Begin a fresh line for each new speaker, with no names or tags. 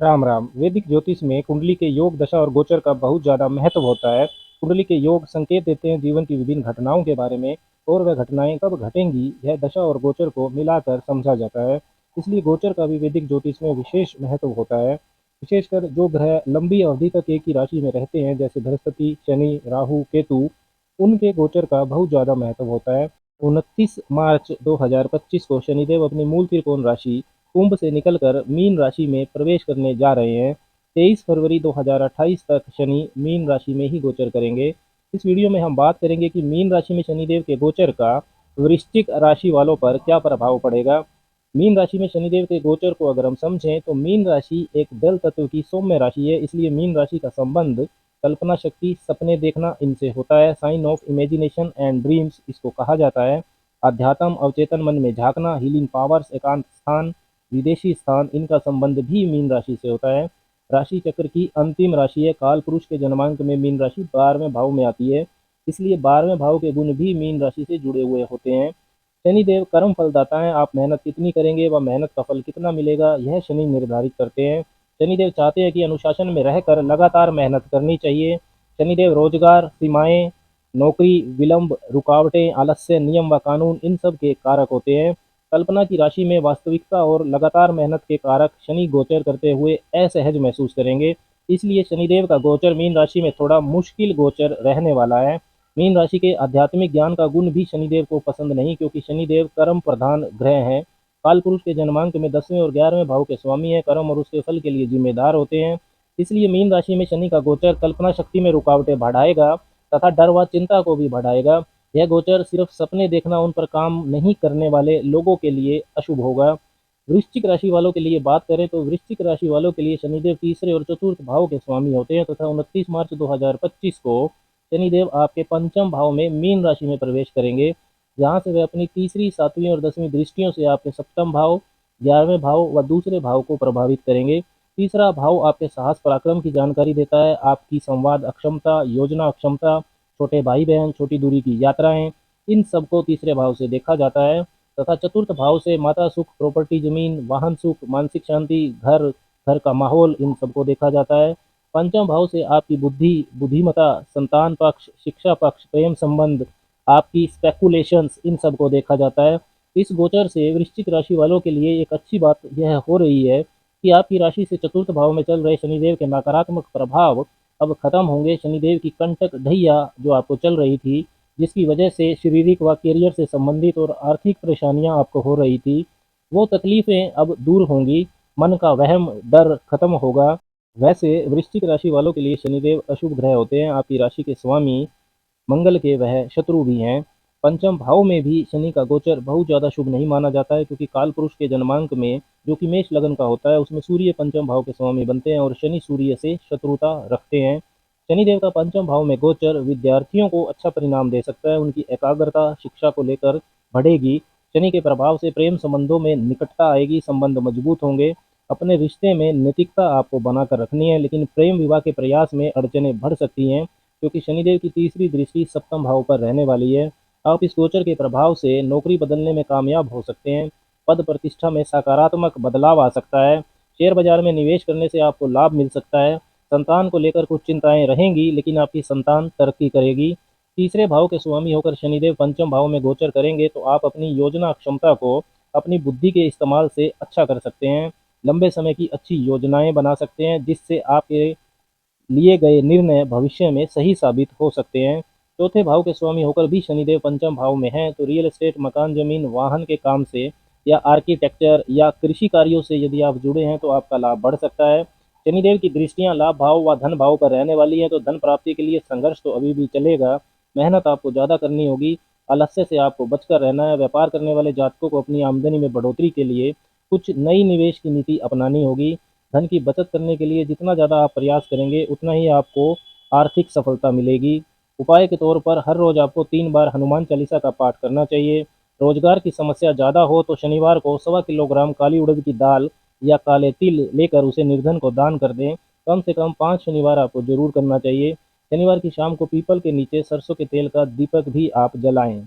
राम राम। वैदिक ज्योतिष में कुंडली के योग, दशा और गोचर का बहुत ज्यादा महत्व होता है। कुंडली के योग संकेत देते हैं जीवन की विभिन्न घटनाओं के बारे में, और वह घटनाएं कब घटेंगी यह दशा और गोचर को मिलाकर समझा जाता है। इसलिए गोचर का भी वैदिक ज्योतिष में विशेष महत्व होता है। विशेषकर जो ग्रह लंबी अवधि तक एक ही राशि में रहते हैं, जैसे बृहस्पति, शनि, राहु, केतु, उनके गोचर का बहुत ज्यादा महत्व होता है। 29 मार्च 2025 को शनिदेव अपनी मूल त्रिकोण राशि कुंभ से निकलकर मीन राशि में प्रवेश करने जा रहे हैं। 23 फरवरी 2028 तक शनि मीन राशि में ही गोचर करेंगे। इस वीडियो में हम बात करेंगे कि मीन राशि में शनिदेव के गोचर का वृश्चिक राशि वालों पर क्या प्रभाव पड़ेगा। मीन राशि में शनिदेव के गोचर को अगर हम समझें तो मीन राशि एक जल तत्व की सौम्य राशि है, इसलिए मीन राशि का संबंध कल्पना शक्ति, सपने देखना इनसे होता है। Sign of imagination and dreams इसको कहा जाता है। अध्यात्म, अवचेतन मन में झांकना, हीलिंग पावर्स, एकांत स्थान, विदेशी स्थान, इनका संबंध भी मीन राशि से होता है। राशि चक्र की अंतिम राशि है। काल पुरुष के जन्मांक में मीन राशि 12वें भाव में आती है, इसलिए 12वें भाव के गुण भी मीन राशि से जुड़े हुए होते हैं। शनिदेव कर्म फलदाता हैं। आप मेहनत कितनी करेंगे व मेहनत का फल कितना मिलेगा यह शनि निर्धारित करते हैं। शनिदेव चाहते हैं कि अनुशासन में रहकर लगातार मेहनत करनी चाहिए। शनिदेव रोजगार, सीमाएं, नौकरी, विलंब, रुकावटें, आलस्य, नियम व कानून, इन सब के कारक होते हैं। कल्पना की राशि में वास्तविकता और लगातार मेहनत के कारक शनि गोचर करते हुए असहज महसूस करेंगे। इसलिए शनिदेव का गोचर मीन राशि में थोड़ा मुश्किल गोचर रहने वाला है। मीन राशि के आध्यात्मिक ज्ञान का गुण भी शनिदेव को पसंद नहीं, क्योंकि शनिदेव कर्म प्रधान ग्रह हैं। काल पुरुष के जन्मांक में 10वें और 11वें भाव के स्वामी है, कर्म और उसके फल के लिए जिम्मेदार होते हैं। इसलिए मीन राशि में शनि का गोचर कल्पना शक्ति में रुकावटें बढ़ाएगा तथा डर व चिंता को भी बढ़ाएगा। यह गोचर सिर्फ सपने देखना, उन पर काम नहीं करने वाले लोगों के लिए अशुभ होगा। वृश्चिक राशि वालों के लिए बात करें तो वृश्चिक राशि वालों के लिए शनिदेव तीसरे और चतुर्थ भाव के स्वामी होते हैं तथा 29 मार्च 2025 को शनिदेव आपके पंचम भाव में मीन राशि में प्रवेश करेंगे, जहां से वे अपनी तीसरी, सातवीं और 10वीं दृष्टियों से आपके सप्तम भाव, 11वें भाव व दूसरे भाव को प्रभावित करेंगे। तीसरा भाव आपके साहस पराक्रम की जानकारी देता है। आपकी संवाद अक्षमता, योजना अक्षमता, छोटे भाई बहन, छोटी दूरी की यात्राएं, इन सबको तीसरे भाव से देखा जाता है। तथा चतुर्थ भाव से माता सुख, प्रॉपर्टी, जमीन, वाहन सुख, मानसिक शांति, घर, घर का माहौल, इन सबको देखा जाता है। पंचम भाव से आपकी बुद्धि, बुद्धिमता, संतान पक्ष, शिक्षा पक्ष, प्रेम संबंध, आपकी स्पेकुलेशंस, इन सब को देखा जाता है। इस गोचर से वृश्चिक राशि वालों के लिए एक अच्छी बात यह हो रही है कि आपकी राशि से चतुर्थ भाव में चल रहे शनिदेव के नकारात्मक प्रभाव अब खत्म होंगे। शनिदेव की कंटक ढैया जो आपको चल रही थी, जिसकी वजह से शारीरिक व कैरियर से संबंधित और आर्थिक परेशानियां आपको हो रही थी, वो तकलीफें अब दूर होंगी। मन का वहम, डर खत्म होगा। वैसे वृश्चिक राशि वालों के लिए शनिदेव अशुभ ग्रह होते हैं। आपकी राशि के स्वामी मंगल के वह शत्रु भी हैं। पंचम भाव में भी शनि का गोचर बहुत ज़्यादा शुभ नहीं माना जाता है, क्योंकि काल पुरुष के जन्मांक में जो कि मेष लगन का होता है, उसमें सूर्य पंचम भाव के स्वामी बनते हैं और शनि सूर्य से शत्रुता रखते हैं। शनिदेव का पंचम भाव में गोचर विद्यार्थियों को अच्छा परिणाम दे सकता है। उनकी एकाग्रता शिक्षा को लेकर बढ़ेगी। शनि के प्रभाव से प्रेम संबंधों में निकटता आएगी, संबंध मजबूत होंगे। अपने रिश्ते में नैतिकता आपको बनाकर रखनी है, लेकिन प्रेम विवाह के प्रयास में अड़चनें बढ़ सकती हैं, क्योंकि शनिदेव की तीसरी दृष्टि सप्तम भाव पर रहने वाली है। आप इस गोचर के प्रभाव से नौकरी बदलने में कामयाब हो सकते हैं। पद प्रतिष्ठा में सकारात्मक बदलाव आ सकता है। शेयर बाजार में निवेश करने से आपको लाभ मिल सकता है। संतान को लेकर कुछ चिंताएं रहेंगी, लेकिन आपकी संतान तरक्की करेगी। तीसरे भाव के स्वामी होकर शनिदेव पंचम भाव में गोचर करेंगे तो आप अपनी योजना क्षमता को अपनी बुद्धि के इस्तेमाल से अच्छा कर सकते हैं। लंबे समय की अच्छी योजनाएं बना सकते हैं, जिससे आपके लिए गए निर्णय भविष्य में सही साबित हो सकते हैं। चौथे भाव के स्वामी होकर भी शनिदेव पंचम भाव में हैं, तो रियल एस्टेट, मकान, जमीन, वाहन के काम से या आर्किटेक्चर या कृषि कार्यों से यदि आप जुड़े हैं तो आपका लाभ बढ़ सकता है। शनिदेव की दृष्टियां लाभ भाव व धन भाव पर रहने वाली हैं, तो धन प्राप्ति के लिए संघर्ष तो अभी भी चलेगा। मेहनत आपको ज़्यादा करनी होगी। आलस्य से आपको बचकर रहना है। व्यापार करने वाले जातकों को अपनी आमदनी में बढ़ोतरी के लिए कुछ नई निवेश की नीति अपनानी होगी। धन की बचत करने के लिए जितना ज़्यादा आप प्रयास करेंगे, उतना ही आपको आर्थिक सफलता मिलेगी। उपाय के तौर पर हर रोज आपको 3 बार हनुमान चालीसा का पाठ करना चाहिए। रोजगार की समस्या ज़्यादा हो तो शनिवार को 1.25 किलोग्राम काली उड़द की दाल या काले तिल लेकर उसे निर्धन को दान कर दें। कम से कम 5 शनिवार आपको जरूर करना चाहिए। शनिवार की शाम को पीपल के नीचे सरसों के तेल का दीपक भी आप जलाएं।